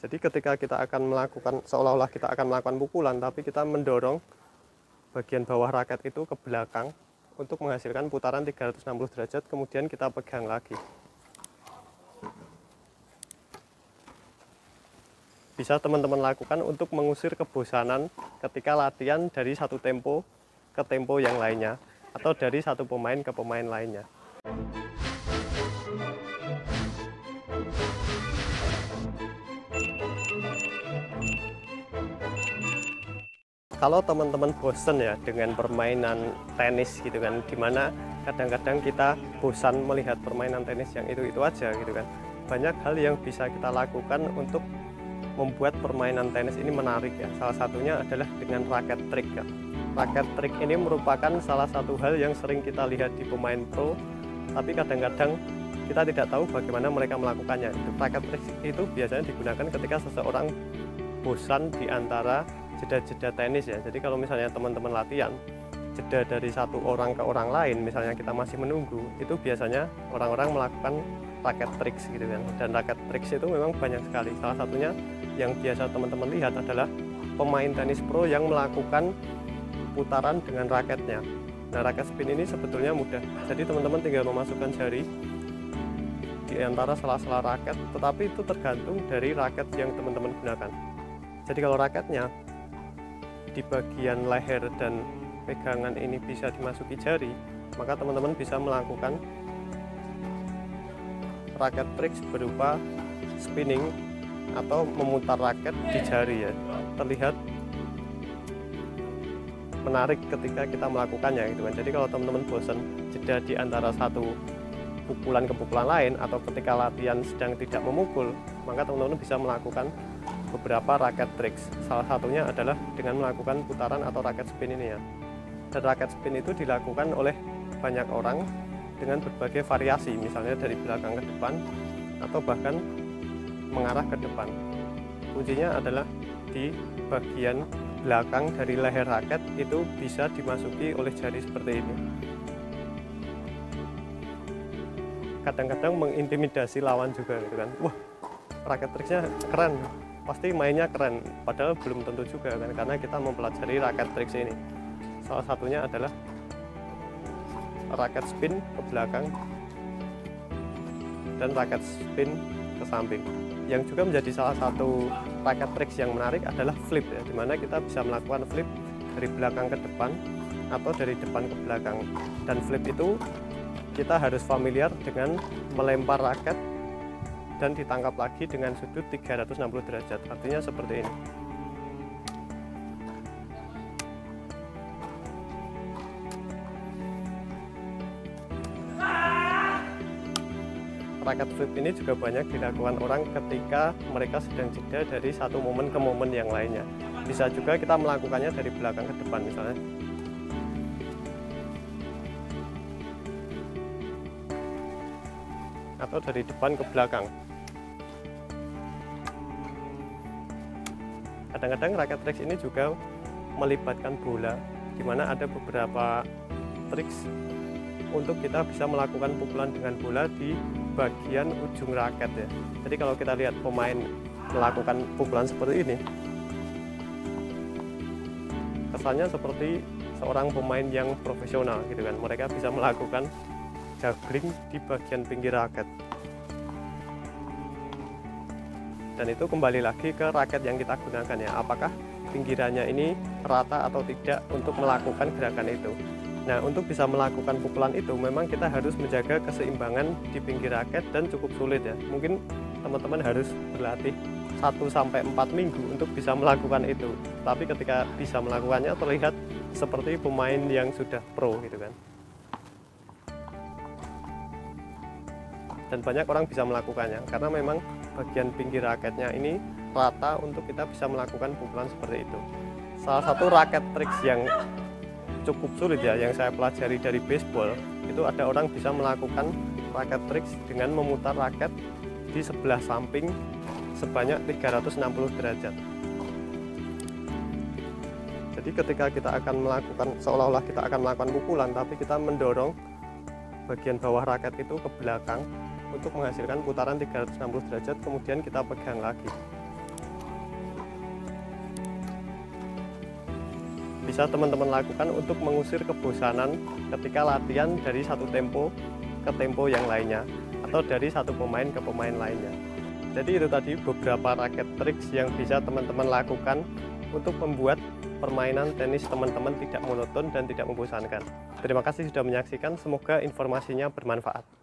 Jadi ketika kita akan melakukan, seolah-olah kita akan melakukan pukulan, tapi kita mendorong bagian bawah raket itu ke belakang untuk menghasilkan putaran 360 derajat, kemudian kita pegang lagi. Bisa teman-teman lakukan untuk mengusir kebosanan ketika latihan dari satu tempo ke tempo yang lainnya, atau dari satu pemain ke pemain lainnya. Kalau teman-teman bosen ya dengan permainan tenis gitu kan, dimana kadang-kadang kita bosan melihat permainan tenis yang itu aja gitu kan, banyak hal yang bisa kita lakukan untuk membuat permainan tenis ini menarik ya. Salah satunya adalah dengan raket trik ya. Raket trik ini merupakan salah satu hal yang sering kita lihat di pemain pro, tapi kadang-kadang kita tidak tahu bagaimana mereka melakukannya. Raket trik itu biasanya digunakan ketika seseorang bosan di antara jeda-jeda tenis ya. Jadi kalau misalnya teman-teman latihan jeda dari satu orang ke orang lain, misalnya kita masih menunggu, itu biasanya orang-orang melakukan raket tricks gitu kan. Dan raket tricks itu memang banyak sekali. Salah satunya yang biasa teman-teman lihat adalah pemain tenis pro yang melakukan putaran dengan raketnya. Nah, raket spin ini sebetulnya mudah. Jadi teman-teman tinggal memasukkan jari di antara sela-sela raket, tetapi itu tergantung dari raket yang teman-teman gunakan. Jadi kalau raketnya di bagian leher dan pegangan ini bisa dimasuki jari, maka teman-teman bisa melakukan raket tricks berupa spinning atau memutar raket di jari ya. Terlihat menarik ketika kita melakukannya gitu kan. Jadi kalau teman-teman bosan jeda di antara satu pukulan ke pukulan lain, atau ketika latihan sedang tidak memukul, maka teman-teman bisa melakukan beberapa raket tricks. Salah satunya adalah dengan melakukan putaran atau raket spin ini ya. Dan raket spin itu dilakukan oleh banyak orang dengan berbagai variasi, misalnya dari belakang ke depan atau bahkan mengarah ke depan. Kuncinya adalah di bagian belakang dari leher raket itu bisa dimasuki oleh jari seperti ini. Kadang-kadang mengintimidasi lawan juga gitu kan. Wah, raket tricksnya keren, pasti mainnya keren, padahal belum tentu juga kan, karena kita mempelajari raket tricks ini. Salah satunya adalah raket spin ke belakang dan raket spin ke samping. Yang juga menjadi salah satu raket tricks yang menarik adalah flip ya, dimana kita bisa melakukan flip dari belakang ke depan atau dari depan ke belakang. Dan flip itu kita harus familiar dengan melempar raket dan ditangkap lagi dengan sudut 360 derajat, artinya seperti ini. Raket flip ini juga banyak dilakukan orang ketika mereka sedang jeda dari satu momen ke momen yang lainnya. Bisa juga kita melakukannya dari belakang ke depan misalnya. Atau dari depan ke belakang. Kadang-kadang raket tricks ini juga melibatkan bola, di mana ada beberapa triks untuk kita bisa melakukan pukulan dengan bola di bagian ujung raket ya. Jadi kalau kita lihat pemain melakukan pukulan seperti ini, kesannya seperti seorang pemain yang profesional gitu kan. Mereka bisa melakukan juggling di bagian pinggir raket. Dan itu kembali lagi ke raket yang kita gunakan ya, apakah pinggirannya ini rata atau tidak untuk melakukan gerakan itu. Nah, untuk bisa melakukan pukulan itu memang kita harus menjaga keseimbangan di pinggir raket, dan cukup sulit ya. Mungkin teman-teman harus berlatih 1-4 minggu untuk bisa melakukan itu. Tapi ketika bisa melakukannya terlihat seperti pemain yang sudah pro gitu kan. Dan banyak orang bisa melakukannya karena memang bagian pinggir raketnya ini rata untuk kita bisa melakukan pukulan seperti itu. Salah satu raket tricks yang cukup sulit ya yang saya pelajari dari baseball, itu ada orang bisa melakukan raket tricks dengan memutar raket di sebelah samping sebanyak 360 derajat. Jadi ketika kita akan melakukan, seolah-olah kita akan melakukan pukulan, tapi kita mendorong bagian bawah raket itu ke belakang untuk menghasilkan putaran 360 derajat, kemudian kita pegang lagi. bisa teman-teman lakukan untuk mengusir kebosanan ketika latihan dari satu tempo ke tempo yang lainnya, atau dari satu pemain ke pemain lainnya. Jadi itu tadi beberapa raket triks yang bisa teman-teman lakukan untuk membuat permainan tenis teman-teman tidak monoton dan tidak membosankan. Terima kasih sudah menyaksikan, semoga informasinya bermanfaat.